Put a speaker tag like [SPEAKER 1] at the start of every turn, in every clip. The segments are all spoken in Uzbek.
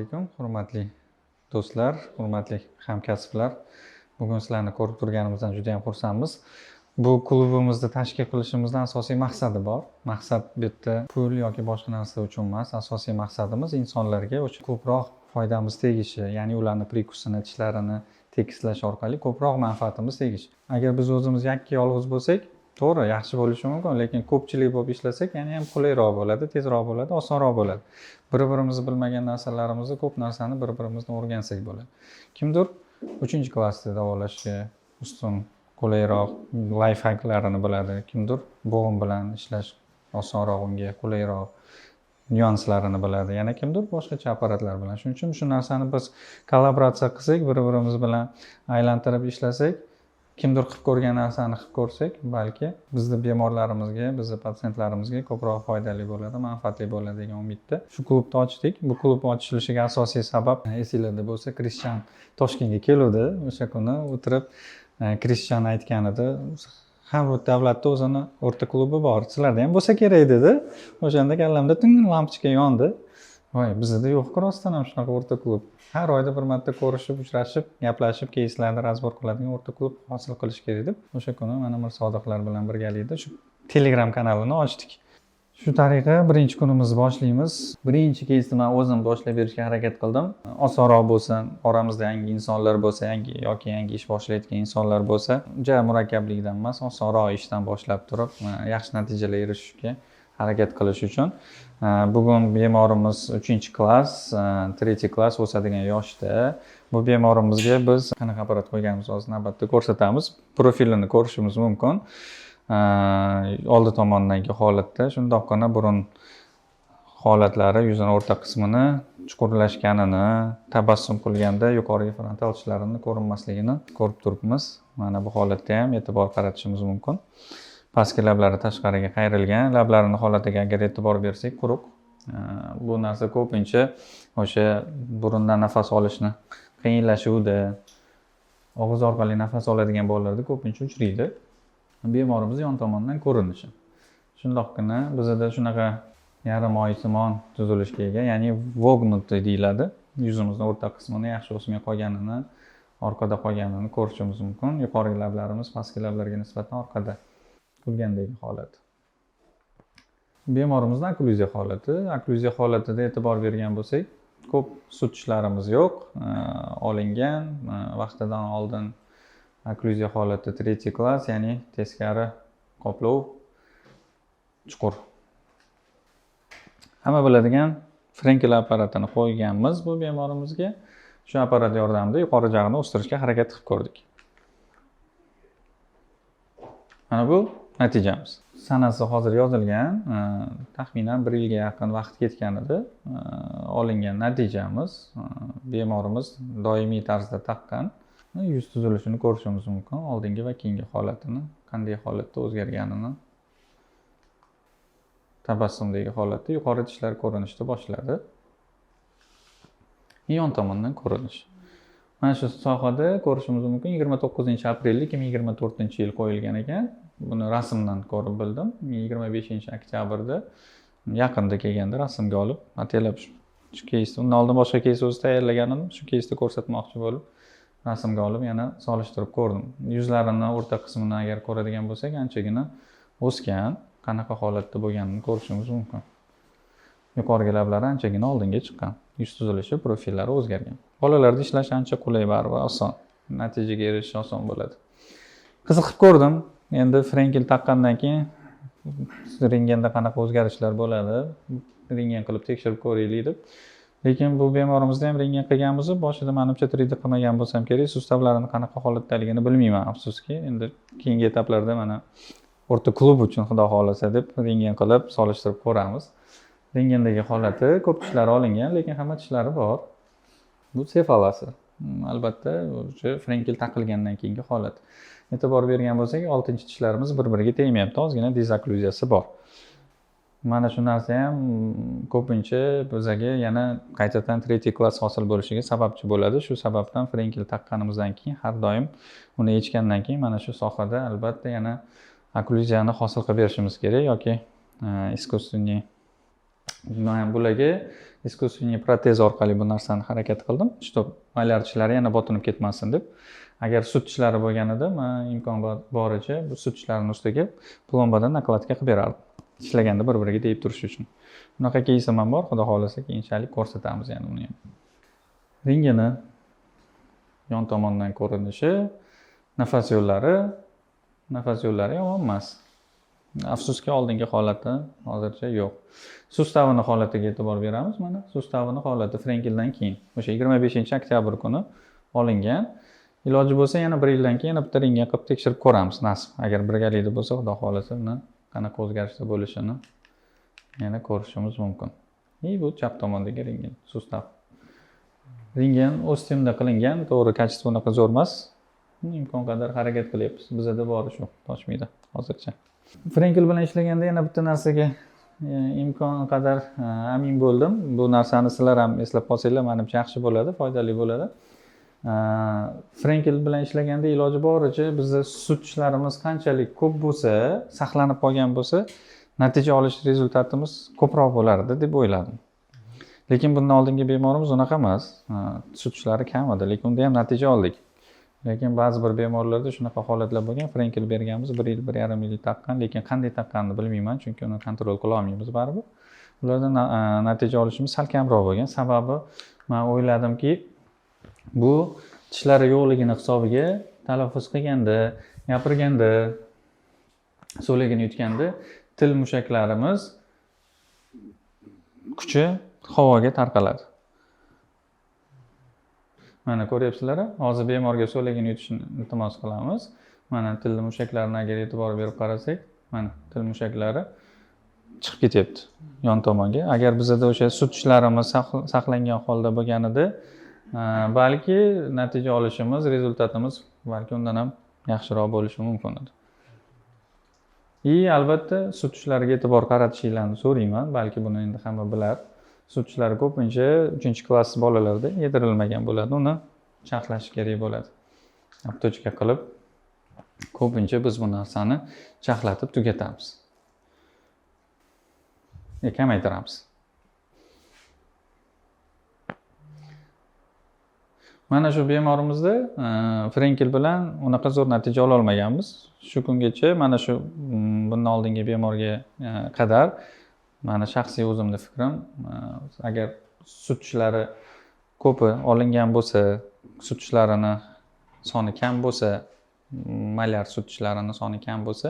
[SPEAKER 1] alaykum, hurmatli do'stlar, hurmatli hamkasblar. Bugun sizlarni ko'rib turganimizdan juda ham xursandmiz. Bu klubimizni tashkil qilishimizdan asosiy maqsadi bor. Maqsad bitta pul yoki boshqa narsa uchun emas. Asosiy maqsadimiz insonlarga ko'proq foydamiz tegishi, ya'ni ularni prikusini, tishlarini tekislash orqali ko'proq manfaatimiz tegishi. Agar biz o'zimiz yakka yolg'iz bo'lsak, to'g'ri, yaxshi bo'lishi mumkin, lekin ko'pchilik bo'lib ishlasak, yana ham qulayroq bo'ladi, tezroq bo'ladi, osonroq bo'ladi. Bir-birimizni bilmagan narsalarimizni, ko'p narsani bir-birimizdan o'rgansak bo'ladi. Kimdir 3-klassda davolashga ustun, qulayroq life hacklarini biladi. Kimdir bo'g'im bilan ishlash osonroq, unga qulayroq nyuanslarini biladi. Yana kimdir boshqacha apparatlar bilan. Shuning uchun shu narsani biz kollaboratsiya qilsak, bir-birimiz bilan aylantirib ishlasak, kimdir qilib ko'rgan narsani qilib ko'rsak, balki bizni bemorlarimizga, bizni patsientlarimizga ko'proq foydali bo'ladi, manfaatli bo'ladi degan umidda shu klubni ochdik. Bu klub ochilishiga asosiy sabab, esinglarda bo'lsa, Krishtian Toshkentga keluvdi. O'sha kuni o'tirib Krishtian aytgan edi, har bir davlatda o'zini o'rta klubi bor, sizlarda ham bo'lsa kerak dedi. O'shanda kallamda lampochka yondi. Voy, bizda yo'q-ku rostdan ham shunaqa o'rta klub. Har oyda bir marta ko'rishib, uchrashib, gaplashib, keyslarni razbor qiladigan o'rta klub hosil qilish kerak deb, o'sha kuni mana Mirsodiqlar bilan birgalikda shu Telegram kanalini ochdik. Shu tariqa birinchi kunimizni boshlaymiz. Birinchi keysni men o'zim boshlab berishga harakat qildim. Osonroq bo'lsin, oramizda yangi insonlar bo'lsa, yangi ish boshlayotgan insonlar bo'lsa, juda murakkablikdan emas, osonroq ishdan boshlab turib, yaxshi natijalarga erishishga harakat qilish uchun. Bugun bemorimiz 3-klass, 3-klass o'sadigan yoshda. Bu bemorimizga biz qanaqa apparat qo'yganimizni hozir navbatda ko'rsatamiz. Profilini ko'rishimiz mumkin. Oldi tomondagi holatda shundoqqina burun holatlari, yuzning o'rta qismini chuqurlashganini, tabassum qilganda yuqoriga frontal tishlarini ko'rinmasligini ko'rib turibmiz. Mana bu holatda ham e'tibor qaratishimiz mumkin. Pastki lablari tashqariga qayrilgan, lablarini holatiga agar e'tibor bersak, quruq. Bu narsa ko'pincha o'sha burundan nafas olishni qiyinlashuvda, og'iz orqali nafas oladigan bolalarda ko'pincha uchraydi. Bemorimiz yon tomondan ko'rinishi. Shundoqqina bizda shunaqa yarim oysimon tuzilishga ega, ya'ni vognutty deyiladi. Yuzimizning o'rta qismini yaxshi o'smay qolganini, orqada qolganini ko'rishimiz mumkin. Yuqorgi lablarimiz pastki lablarga nisbatan orqada kulgandagi holat. Bemorimizning okklyuziya holati. Okklyuziya holatida e'tibor bergan bo'lsak, ko'p sut tishlarimiz yo'q, olingan, vaqtidan oldin okklyuziya holati 3-klass, ya'ni teskari qoplov chuqur. Hamma biladigan Frenkel apparatini qo'yganmiz bu bemorimizga. Shu apparat yordamida yuqori jag'ini o'stirishga harakat qilib ko'rdik. Mana bu natijamiz. Sanasi hozir yozilgan, taxminan 1 yilga yaqin vaqt ketgan edi. Olingan natijamiz, bemorimiz doimiy tarzda taqqan. Yuz tuzilishini ko'rishimiz mumkin, oldingi va keyingi holatini, qanday holatda o'zgarganini. Tabassumdagi holatda yuqori tishlar ko'rinishda boshladi. Yon tomondan ko'rinish. Mana shu sohada ko'rishimiz mumkin. 29-aprel 2024-yil qo'yilgan ekan. Buni rasmdan ko'rib bildim. 25-oktyabrda yaqinda kelganda rasmga olib, ataylab shu keysni, undan oldin boshqa keys o'zi tayyorlagan edim. Shu keysni ko'rsatmoqchi bo'lib, rasmga olib yana solishtirib ko'rdim. Yuzlarini o'rta qismini agar ko'radigan bo'lsak, anchagina o'sgan, qanaqa holatda bo'lganini ko'rishimiz mumkin. Yuqorgi lablari anchagina oldinga chiqqan. Yuz tuzilishi, profillari o'zgargan. Bolalarda ishlash ancha qulay, baribir oson. Natijaga erishish oson bo'ladi. Qiziqib ko'rdim. Endi Frenkel taqqandan keyin rentgenda qanaqa o'zgarishlar bo'ladi, rentgen qilib tekshirib ko'raylik deb. Lekin bu bemorimizda ham rentgen qilganmiz, boshida menimcha 3D qilmagan bo'lsam kerak, sustavlarini qanaqa holatdaligini bilmayman, afsuski. Endi keyingi etaplarda mana o'rta klub uchun xudo xolasa deb rentgen qilib solishtirib ko'ramiz. Rentgendagi holati ko'p tishlari olingan, lekin hamma tishlari bor. Bu sefalasi. Albatta, o'sha Frenkel taqilgandan keyingi holat. E'tibor bergan bo'lsak, 6-tishlarimiz bir-biriga tegmayapti, ozgina dezokklyuziyasi bor. Mana shu narsa ham ko'pincha bizga yana qaytadan 3-klass hosil bo'lishiga sababchi bo'ladi. Shu sababdan Frenkel taqqanimizdan keyin har doim uni yechgandan keyin mana shu sohada albatta yana okklyuziyani hosil qilib berishimiz kerak yoki искусственный Men bularga искусственный protez orqali bu narsani harakat qildim, чтоб malyar tishlari yana botinib ketmasin deb. Agar sut tishlari bo'lganida men imkon boricha bu sut tishlarining ustiga plombadan nakladka qilib berardim. Tishlaganda bir-biriga tegib turishi uchun. Bunaqa keysam ham bor, xudo xolasa keyinchalik ko'rsatamiz yana uni ham. Ringini yon tomondan ko'rinishi, nafas yo'llari yomon emas. Afsuski oldingi holati hozircha yo'q. Sustavini holatiga e'tibor beramiz. Mana sustavini holati Frenkeldan keyin o'sha 25-oktyabr kuni olingan. Iloji bo'lsa yana 1 yildan keyin yana bitta rentgen qilib tekshirib ko'ramiz nasib. Agar birgalikda bo'lsa, xudo xolasa buni qanaqa o'zgarishlar bo'lishini yana ko'rishimiz mumkin. Bu chap tomondagi rentgen sustav. Rentgen Ostimda qilingan, to'g'ri kачество unaqa zo'r emas. Imkon qadar harakat qilyapmiz. Bizda bori shu, toshmaydi hozircha. Frenkel bilan ishlaganda yana bitta narsaga imkon qadar amin bo'ldim. Bu narsani sizlar ham eslab qolsanglar, menimcha yaxshi bo'ladi, foydali bo'ladi. Frenkel bilan ishlaganda iloji boricha bizda sut tishlarimiz qanchalik ko'p bo'lsa, saqlanib qolgan bo'lsa, natija olish rezultatimiz ko'proq bo'lardi deb o'yladim. Lekin bundan oldingi bemorimiz unaqa emas. Sut tishlari kam edi, lekin unda ham natija oldik. Lekin ba'zi bir bemorlarda shunaqa holatlar bo'lgan. Frenkel berganmiz 1 yil, 1,5 yil taqqan, lekin qanday taqqanini bilmayman, chunki uni kontrol qila olmaymiz baribir. Ulardan natija olishimiz sal kamroq bo'lgan. Sababi men o'yladimki, bu tishlari yo'qligini hisobiga talaffuz qilganda, gapirganda, so'lagini yutganda til mushaklarimiz kuchi havoga tarqaladi. Mana ko'ryapsizlar, hozir bemorga so'lagini yutishni iltimos qilamiz. Mana til mushaklarini agar e'tibor berib qarasak, mana til mushaklari chiqib ketyapti yon tomonga. Agar bizda o'sha sut tishlarimiz saqlangan holda bo'lganida, balki natija olishimiz, rezultatimiz balki undan ham yaxshiroq bo'lishi mumkin edi. Albatta sut tishlariga e'tibor qaratishingizni so'rayman, balki buni endi hamma bilar. Sut tishlari ko'pincha 3-klass bolalarda yedirilmagan bo'ladi, uni chaqlash kerak bo'ladi. Aptochka qilib ko'pincha biz bu narsani chaqlatib tugatamiz. Kamaytiramiz. Mana shu bemorimizda Frenkel bilan unaqa zo'r natija ola olmaganmiz. Shu kungacha mana shu bundan oldingi bemorga qadar mana shaxsiy o'zimning fikrim, agar sut tishlari ko'pi olingan bo'lsa, sut tishlarini soni kam bo'lsa, malyar sut tishlarining soni kam bo'lsa,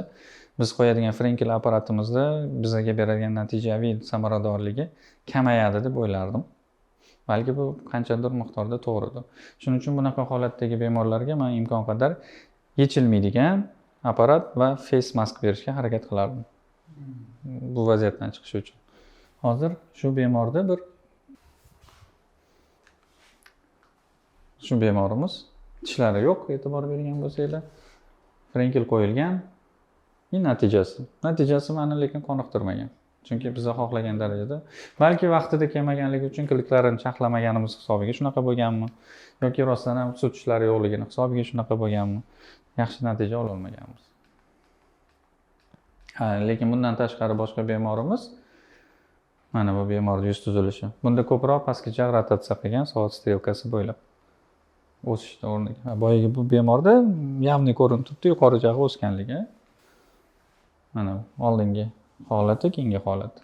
[SPEAKER 1] biz qo'yadigan Frenkel apparatimizda bizga beradigan natijaviy samaradorligi kamayadi deb o'ylardim. Balki bu qanchadir miqdorda to'g'ridir. Shuning uchun bunaqa holatdagi bemorlarga men imkon qadar yechilmaydigan apparat va face mask berishga harakat qilardim. Bu vaziyatdan chiqish uchun. Hozir shu bemorimiz tishlari yo'q, e'tibor bergan bo'lsanglar, Frenkel qo'yilgan. Natijasi meni lekin qoniqtirmagan. Chunki biz xohlagan darajada, balki vaqtida kelmaganligi uchun kiliklarini chaqlamaganimiz hisobiga shunaqa bo'lganmi, yoki rostdan ham sut tishlari yo'qligini hisobiga shunaqa bo'lganmi, yaxshi natija ola olmaganmiz. Lekin bundan tashqari boshqa bemorimiz, mana bu bemorning yuz tuzilishi. Bunda ko'proq pastki jag rotatsiya qilgan soat strelkasi bo'ylab o'sishdi o'rniga. Boyagi bu bemorda явный ko'rinib turibdi, yuqori jag'i o'sganligi. Mana oldingi holati, keyingi holati.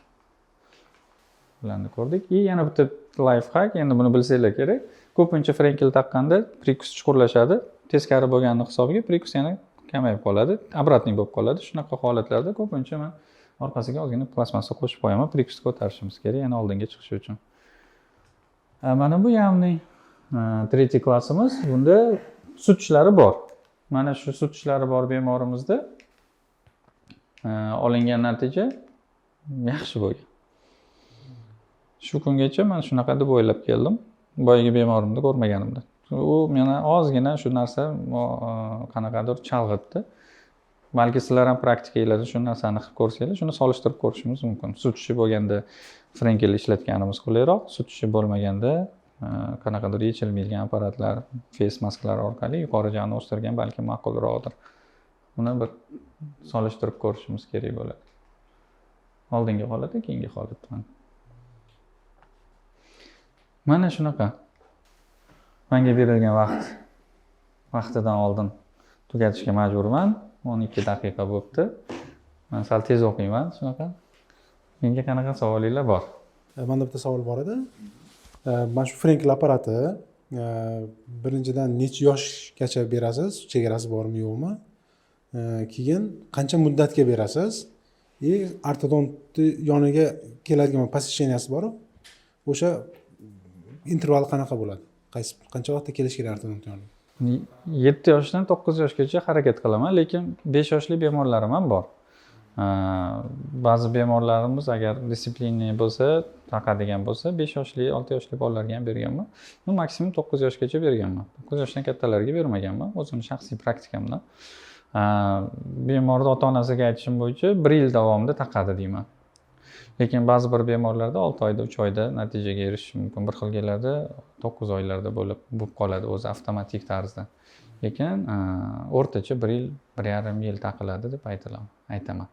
[SPEAKER 1] Bularni ko'rdik. Yana bitta life hack, endi buni bilsanglar kerak. Ko'pincha Frenkel taqqanda prikus chuqurlashadi. Teskari bo'lgani hisobiga prikus yana kamayib qoladi, obratniy bo'lib qoladi. Shunaqa holatlarda ko'pincha men orqasiga ozgina plastmassa qo'shib qo'yaman, prikusni ko'tarishimiz kerak, yana oldinga chiqish uchun. Mana bu явный 3-klassimiz. Bunda sut tishlari bor. Mana shu sut tishlari bor bemorimizda olingan natija yaxshi bo'lgan. Shu kungacha men shunaqa deb o'ylab keldim. Boyagi bemorimni ko'rmaganimda. U meni ozgina shu narsa qanaqadir chalg'itdi. Balki sizlar ham praktikanglarda shu narsani qilib ko'rsanglar, shuni solishtirib ko'rishimiz mumkin. Sut tishi bo'lganda Frenkel ishlatganimiz qulayroq, sut tishi bo'lmaganda qanaqadir yechilmaydigan apparatlar, face masklar orqali yuqori jag'ni o'stirgan balki ma'qulroqdir. Buni bir solishtirib ko'rishimiz kerak bo'ladi. Oldingi holatda, keyingi holatdan. Mana shunaqa. Menga berilgan vaqtidan oldin tugatishga majburman. 12 daqiqa bo'libdi. Men sal tez o'qiyman, shunaqa. Menga qanaqa savolinglar bor?
[SPEAKER 2] Menda bitta savol bor edi. Mana shu Frenkel apparati birinchidan necha yoshgacha berasiz? Chegarasi bormi, yo'qmi? Keyin qancha muddatga berasiz? Ortodontni yoniga keladigan посещенияsi bor. O'sha interval qanaqa bo'ladi? Qancha vaqtda kelish kerak ortodont yoniga?
[SPEAKER 1] 7 yoshdan 9 yoshgacha harakat qilaman, lekin 5 yoshli bemorlarim ham bor. Ba'zi bemorlarimiz agar disiplinli bo'lsa, taqadigan bo'lsa, 5 yoshli, 6 yoshli bolalarga ham berganman. Maksimum 9 yoshgacha berganman. 9 yoshdan kattalarga bermaganman, o'zimning shaxsiy praktikamdan. Bemorni ota-onasiga aytishim bo'yicha 1 yil davomida taqadi deyman. Lekin ba'zi bir bemorlarda 6 oyda, 3 oyda natijaga erishish mumkin. Bir xilgilarda 9 oylarda bo'lib qoladi o'zi avtomatik tarzda. Lekin o'rtacha 1 yil, 1,5 yil taqiladi deb aytaman.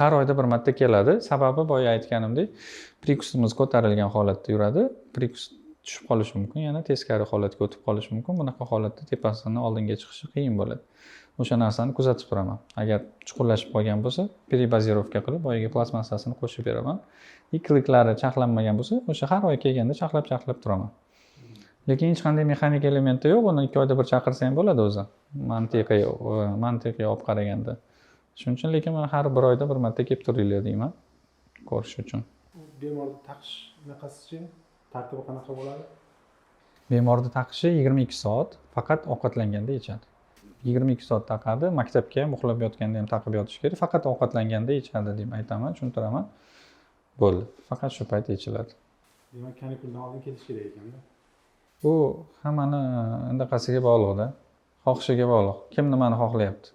[SPEAKER 1] Har oyda bir marta keladi. Sababi boya aytganimdek, prikusimiz ko'tarilgan holatda yuradi. Prikus tushib qolishi mumkin, yana teskari holatga o'tib qolishi mumkin. Bunaqa holatda tepasidan oldinga chiqishi qiyin bo'ladi. O'sha narsani kuzatib turaman. Agar chuqurlashib qolgan bo'lsa, peribazirovka qilib, boyaga plastmassasini qo'shib beraman. Ikiliklari chaqlanmagan bo'lsa, o'sha har oy kelganda chaqlab turaman. Lekin hech qanday mexanik elementi yo'q, uni 2 oyda bir chaqirsa ham bo'ladi o'zi. Mantiqiy olib qaraganda. Shuning uchun lekin men har 1 oyda bir marta kelib turinglar deyman, ko'rish uchun.
[SPEAKER 2] Bemorni taqish naqasichi? Tartibi qanaqa bo'ladi?
[SPEAKER 1] Bemorni taqishi 22 soat, faqat ovqatlanganda yechadi. 22 soat taqadi, maktabga ham uxlab yotganda ham taqib yotish kerak, faqat ovqatlanganda yechadi deb aytaman, tushuntiraman. Bo'ldi, faqat shu payt yechiladi.
[SPEAKER 2] Demak, kanikuldan oldin kelish kerak ekanda.
[SPEAKER 1] Bu hammani indaqasiga bog'liq-da, xohishiga bog'liq. Kim nimani xohlayapti?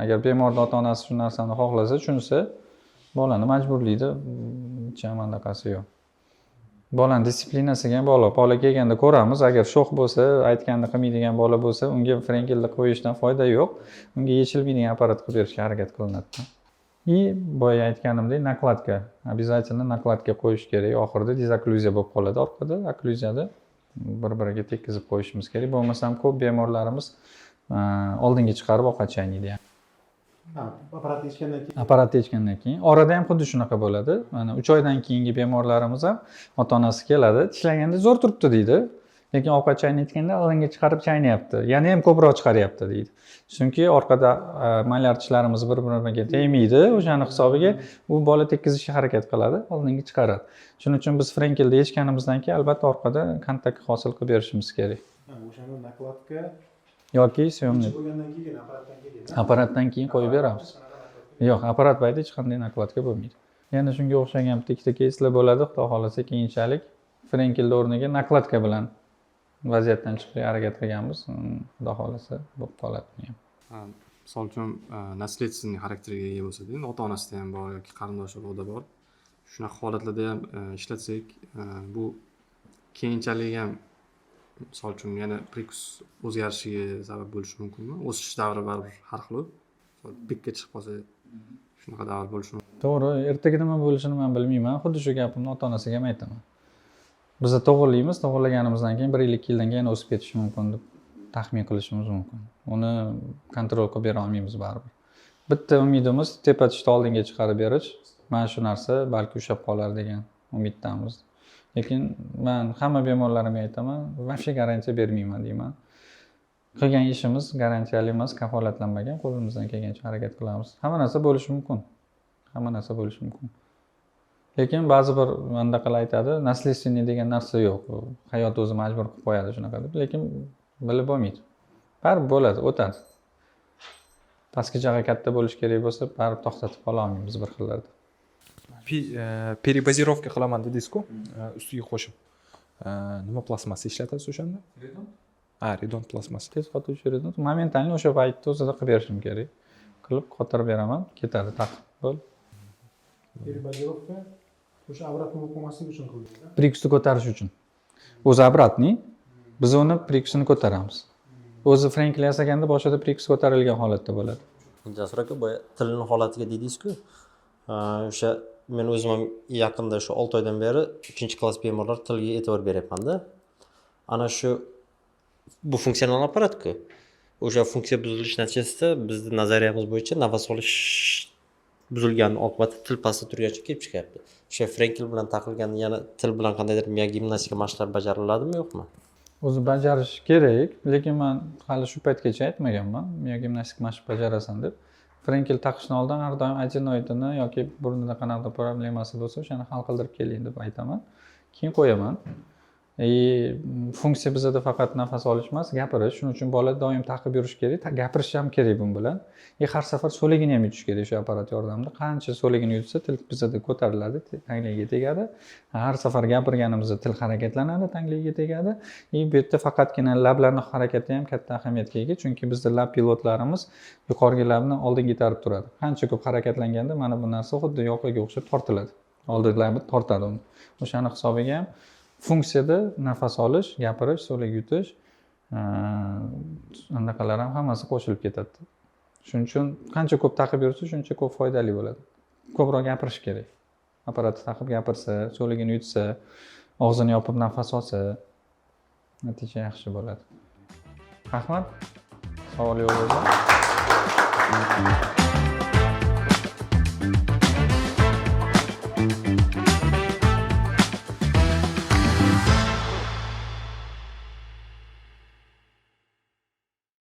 [SPEAKER 1] Agar bemorning ota-onasi shu narsani xohlasa, tushunsa, bolani majburlaydi, hech ham indaqasi yo'q. Bolani disiplinasiga ham bog'liq. Bola kelganda ko'ramiz, agar sho'x bo'lsa, aytganini qilmaydigan bola bo'lsa, unga frenkelni qo'yishdan foyda yo'q. Unga yechilmaydigan apparat qilib berishga harakat qilinadi. Boya aytganimdek, nakladka, обязательно nakladka qo'yish kerak. Oxirida dezoklyuziya bo'lib qoladi, orqada oklyuziyada bir-biriga tekkizib qo'yishimiz kerak. Bo'lmasam ko'p bemorlarimiz oldinga chiqarib ovqat chaynaydi. Apparat yechgandan keyin orada ham xuddi shunaqa bo'ladi. Mana 3 oydan keyingi bemorlarimiz ham ota-onasi keladi, tishlaganda zo'r turibdi deydi. Lekin ovqat chaynayotganda oldinga chiqarib chaynayapti. Yana ham ko'proq chiqaryapti deydi. Chunki orqada malyar tishlarimiz bir-biriga tegmaydi. O'shani hisobiga u bola tekkizishga harakat qiladi, oldinga chiqaradi. Shuning uchun biz frenkelda yechganimizdan keyin albatta orqada kontakt hosil qilib berishimiz kerak.
[SPEAKER 2] O'shani nakladka
[SPEAKER 1] yoki syomnik
[SPEAKER 2] bo'lgandan keyin
[SPEAKER 1] apparatdan keyin qo'yib beramiz. Yo'q, apparat payti hech qanday nakladka bo'lmaydi. Yana shunga o'xshagan bitta keyslar bo'ladi, xudo xolasa keyinchalik frenkelda o'rniga nakladka bilan vaziyatdan chiqishga harakat qilganmiz. Xudo xolasa bo'lib qoladi ham.
[SPEAKER 3] Misol uchun наследственный xarakterga ega bo'lsa, endi ota-onasida ham bor yoki qarindosh urug'ida bor. Shunaqa holatlarda ham ishlatsak, bu keyinchalik ham misol uchun yana prikus o'zgarishiga sabab bo'lishi mumkinmi? O'sish davri baribir har xil. Pikka chiqib qolsa, shunaqa davr bo'lishi mumkin.
[SPEAKER 1] To'g'ri, ertaga nima bo'lishini men bilmayman. Xuddi shu gapimni ota-onasiga ham aytaman. Biz to'g'rilaymiz, to'g'rilaganimizdan keyin 1-2 yildan keyin o'sib ketishi mumkin deb taxmin qilishimiz mumkin. Uni kontrol qilib bera olmaymiz baribir. Bitta umidimiz tepa tishni oldinga chiqarib berish. Mana shu narsa balki ushlab qolar degan umiddamiz. Lekin men hamma bemorlarimga aytaman, vaqtga garantiya bermayman deyman. Qilgan ishimiz garantiyali emas, kafolatlanmagan, qo'limizdan kelgancha harakat qilamiz. Hamma narsa bo'lishi mumkin. Lekin ba'zi bir mandaqalar aytadi, наследственный degan narsa yo'q. Hayot o'zi majbur qilib qo'yadi shunaqa deb, lekin bilib bo'lmaydi. Baribir bo'ladi, o'tadi. Pastki jag'i katta bo'lish kerak bo'lsa, baribir to'xtatib qola olmaymiz bir xillarda.
[SPEAKER 4] Перебазировка qilaman dedingiz-ku, ustiga qo'shib. Nima plastmassa ishlatasiz o'shanda? Redon plastmassa.
[SPEAKER 1] Tez qotuvchi redon. Momentalni o'sha paytda o'zida qilib berishim kerak. Qilib qotirib beraman, ketadi taqib. Bo'l.
[SPEAKER 2] Перебазировка o'sha обратно bo'lib qolmasligi uchun qilinadi.
[SPEAKER 1] Prikusni ko'tarish uchun. O'zi обратный, biz uni prikusini ko'taramiz. O'zi frenkel yasaganda boshida prikus ko'tarilgan holatda bo'ladi.
[SPEAKER 5] Jasur aka, boya tilning holatiga dedingiz-ku, o'sha men o'zim ham yaqinda shu 6 oydan beri 3-klass bemorlar tiliga e'tibor beryapmanda. Ana shu bu funksional apparat-ku. O'sha funksiya buzilish natijasida bizning nazariyamiz bo'yicha nafas olish buzilgani oqibatida til pastda turgancha kelib chiqyapti. O'sha Frenkel bilan taqilganda yana til bilan qandaydir miya-gimnastika mashqlari bajariladimi, yo'qmi?
[SPEAKER 1] O'zi bajarish kerak, lekin men hali shu paytgacha aytmaganman, miya gimnastik mashq bajarasan deb. Frenkel taqishdan oldin har doim adenoidini yoki burnida qanaqadir problemasi bo'lsa, o'shani hal qildirib keling deb aytaman. Keyin qo'yaman. Funksiya bizada faqat nafas olish emas, gapirish. Shuning uchun bola doim taqib yurish kerak, gapirish ham kerak bu bilan. Har safar so'ligini ham yutish kerak shu apparat yordamida. Qancha so'ligini yutsa, til bizada ko'tariladi, tangligiga tegadi. Har safar gapirganimizda til harakatlanadi, tangligiga tegadi. Bu yerda faqatgina lablarning harakati ham katta ahamiyatga ega, chunki bizda lab pilotlarimiz yuqorgi labni oldinga itarib turadi. Qancha ko'p harakatlanganda mana bu narsa xuddi yoqaga o'xshab tortiladi. Oldingi labni tortadi uni. O'shani hisobiga ham funksiyada nafas olish, gapirish, so'lik yutish, anaqalar ham hammasi qo'shilib ketadi. Shuning uchun qancha ko'p taqib yursa, shuncha ko'p foydali bo'ladi. Ko'proq gapirish kerak. Apparatni taqib gapirsa, so'ligini yutsa, og'zini yopib nafas olsa, natija yaxshi bo'ladi. Rahmat. Savol yo'q bo'lsa.